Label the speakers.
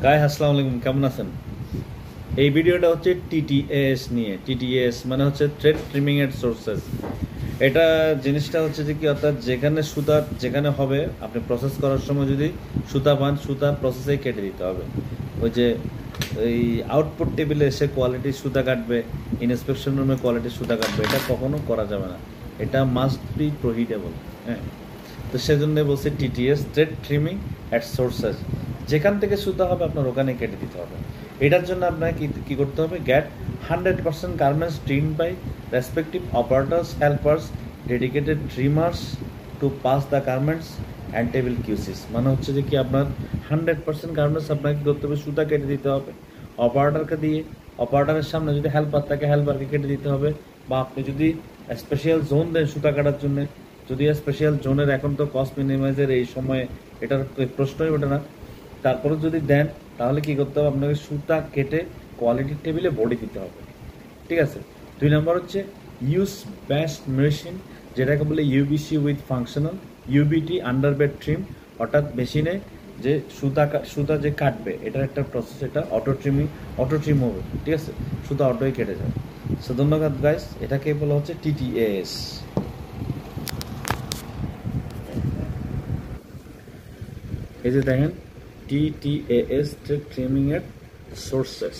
Speaker 1: Guys আসসালামু আলাইকুম, কেমন আছেন? এই ভিডিওটা হচ্ছে টিটিএস নিয়ে। টিটিএস মানে হচ্ছে থ্রেড ট্রিমিং এর সোর্সেস। এটা জিনিসটা হচ্ছে যে কি, অর্থাৎ যেখানে হবে আপনি প্রসেস করার সময় যদি সুতা পান, সুতা প্রসেসেই কেটে দিতে হবে। ওই যে এই আউটপুট টেবিলে এসে কোয়ালিটি সুতা কাটবে, ইন্সপেকশন রুমে কোয়ালিটি সুতা কাটবে, এটা কখনো করা যাবে না। এটা মাস্ট বি প্রহিটেবল। হ্যাঁ, তো সেজন্য বলছি TTS, thread trimming at sources. যেখান থেকে সুতা হবে আপনার ওখানে কেটে দিতে হবে। এটার জন্য আপনাকে কী করতে হবে? Get 100% garments trim by respective operators, helpers, dedicated trimmers to pass the garments and table QCs. মানে হচ্ছে যে কি, আপনার 100% গার্মেন্টস আপনাকে কী করতে হবে? সুতা কেটে দিতে হবে অপারেটারকে দিয়ে। অপারেটারের সামনে যদি হেল্পার থাকে, হেল্পারকে কেটে দিতে হবে। বা আপনি যদি স্পেশাল জোন দেন সুতা কাটার জন্য, যদি স্পেশাল জোনের, এখন তো কস্ট মিনিমাইজের এই সময়ে এটার প্রশ্নই ওঠে না, তারপরে যদি দেন তাহলে কি করতে হবে? আপনাকে সুতা কেটে কোয়ালিটির টেবিলে বডি দিতে হবে। ঠিক আছে। 2 নম্বর হচ্ছে ইউজ বেস্ট মেশিন, যেটাকে বলে UBC with functional UBT underbed trim. অর্থাৎ মেশিনে যে সুতা যে কাটবে, এটার একটা প্রসেস, এটা অটো ট্রিম হবে। ঠিক আছে, সুতা অটোই কেটে যাবে। সো ধন্যবাদ গাইস, এটাকে বলা হচ্ছে টিটিএস। এই যে দেখেন, TTAS ট্রিমিং এর সোর্সেস।